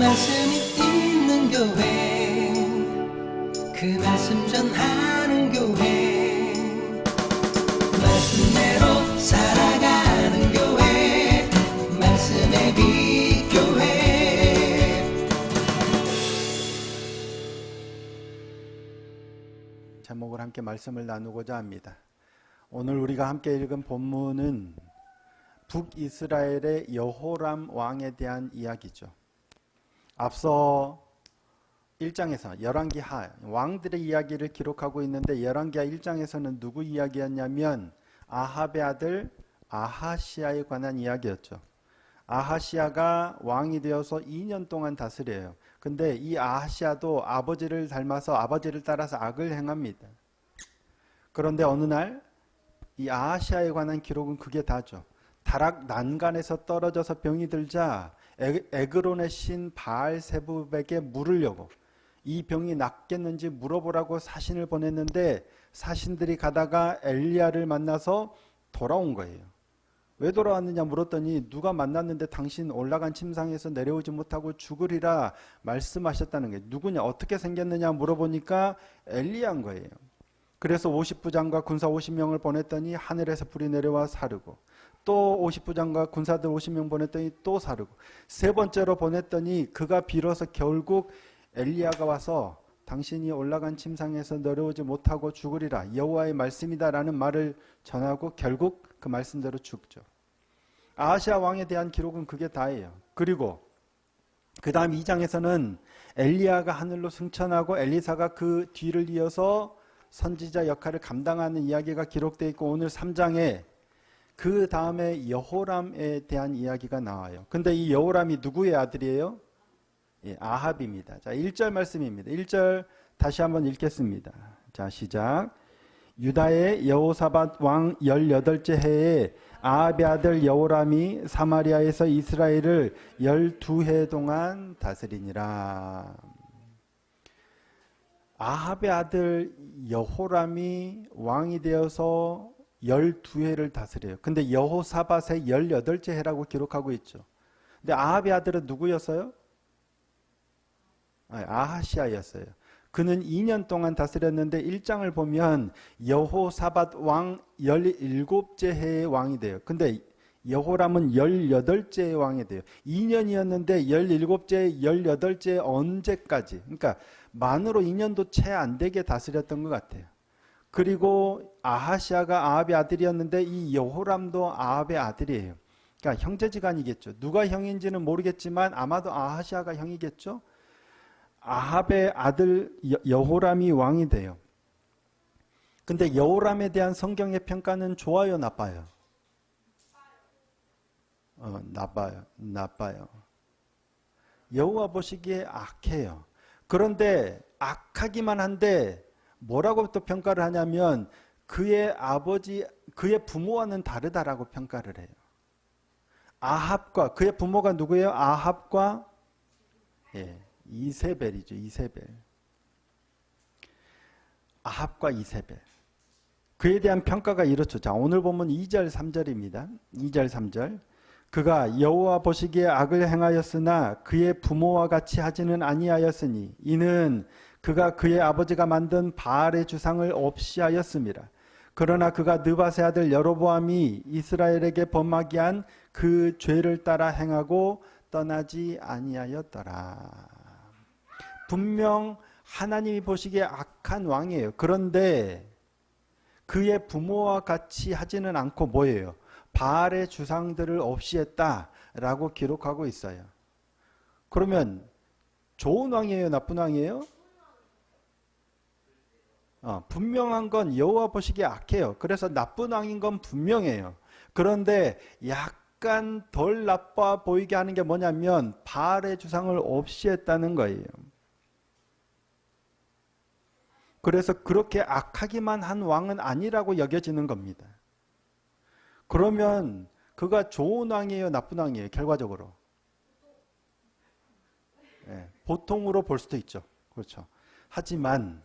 말씀이 있는 교회, 그 말씀 전하는 교회, 말씀대로 살아가는 교회, 말씀의 빛교회. 제목을 함께 말씀을 나누고자 합니다. 오늘 우리가 함께 읽은 본문은 북이스라엘의 여호람 왕에 대한 이야기죠. 앞서 1장에서 열왕기하 왕들의 이야기를 기록하고 있는데, 열왕기하 1장에서는 누구 이야기였냐면 아합의 아들 아하시아에 관한 이야기였죠. 아하시아가 왕이 되어서 2년 동안 다스려요. 근데 이 아하시아도 아버지를 닮아서 아버지를 따라서 악을 행합니다. 그런데 어느 날 이 아하시아에 관한 기록은 그게 다죠. 다락 난간에서 떨어져서 병이 들자 에그론의 신 바알세붑에게 물으려고, 이 병이 낫겠는지 물어보라고 사신을 보냈는데, 사신들이 가다가 엘리야를 만나서 돌아온 거예요. 왜 돌아왔느냐 물었더니 누가 만났는데 당신 올라간 침상에서 내려오지 못하고 죽으리라 말씀하셨다는 거예요. 누구냐, 어떻게 생겼느냐 물어보니까 엘리야인 거예요. 그래서 50부장과 군사 50명을 보냈더니 하늘에서 불이 내려와 사르고, 또 50부장과 군사들 50명 보냈더니 또 사르고, 세 번째로 보냈더니 그가 빌어서 결국 엘리야가 와서 당신이 올라간 침상에서 내려오지 못하고 죽으리라, 여호와의 말씀이다라는 말을 전하고 결국 그 말씀대로 죽죠. 아하시아 왕에 대한 기록은 그게 다예요. 그리고 그 다음 2장에서는 엘리야가 하늘로 승천하고 엘리사가 그 뒤를 이어서 선지자 역할을 감당하는 이야기가 기록되어 있고, 오늘 3장에 그 다음에 여호람에 대한 이야기가 나와요. 근데 이 여호람이 누구의 아들이에요? 예, 아합입니다. 자, 1절 말씀입니다. 1절 다시 한번 읽겠습니다. 자, 시작. 유다의 여호사밧 왕 18째 해에 아합의 아들 여호람이 사마리아에서 이스라엘을 12해 동안 다스리니라. 아합의 아들 여호람이 왕이 되어서 12해를 다스려요. 근데 여호사밧의 18째 해라고 기록하고 있죠. 근데 아합의 아들은 누구였어요? 아하시아였어요. 그는 2년 동안 다스렸는데 1장을 보면 여호사밧 왕 17째 해의 왕이 돼요. 근데 여호람은 18째 왕이 돼요. 2년이었는데 17째, 18째 언제까지? 그러니까 만으로 2년도 채 안 되게 다스렸던 것 같아요. 그리고 아하시아가 아합의 아들이었는데 이 여호람도 아합의 아들이에요. 그러니까 형제지간이겠죠. 누가 형인지는 모르겠지만 아마도 아하시아가 형이겠죠. 아합의 아들 여호람이 왕이 돼요. 근데 여호람에 대한 성경의 평가는 좋아요, 나빠요? 나빠요. 여호와 보시기에 악해요. 그런데 악하기만 한데 뭐라고 또 평가를 하냐면 그의 부모와는 다르다라고 평가를 해요. 아합과 그의 부모가 누구예요? 아합과 이세벨이죠. 이세벨. 아합과 이세벨. 그에 대한 평가가 이렇죠. 자, 오늘 보면 2절 3절입니다. 2절 3절. 그가 여호와 보시기에 악을 행하였으나 그의 부모와 같이 하지는 아니하였으니 이는 그가 그의 아버지가 만든 바알의 주상을 없이 하였습니다. 그러나 그가 느밧의 아들 여로보암이 이스라엘에게 범하게 한 그 죄를 따라 행하고 떠나지 아니하였더라. 분명 하나님이 보시기에 악한 왕이에요. 그런데 그의 부모와 같이 하지는 않고 뭐예요? 바알의 주상들을 없이 했다라고 기록하고 있어요. 그러면 좋은 왕이에요? 나쁜 왕이에요? 분명한 건 여호와 보시기에 악해요. 그래서 나쁜 왕인 건 분명해요. 그런데 약간 덜 나빠 보이게 하는 게 뭐냐면 바알의 주상을 없이 했다는 거예요. 그래서 그렇게 악하기만 한 왕은 아니라고 여겨지는 겁니다. 그러면 그가 좋은 왕이에요? 나쁜 왕이에요? 결과적으로? 보통으로 볼 수도 있죠. 그렇죠. 하지만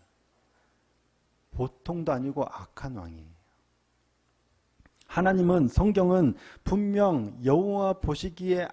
보통도 아니고 악한 왕이에요. 하나님은 성경은 분명 여호와 보시기에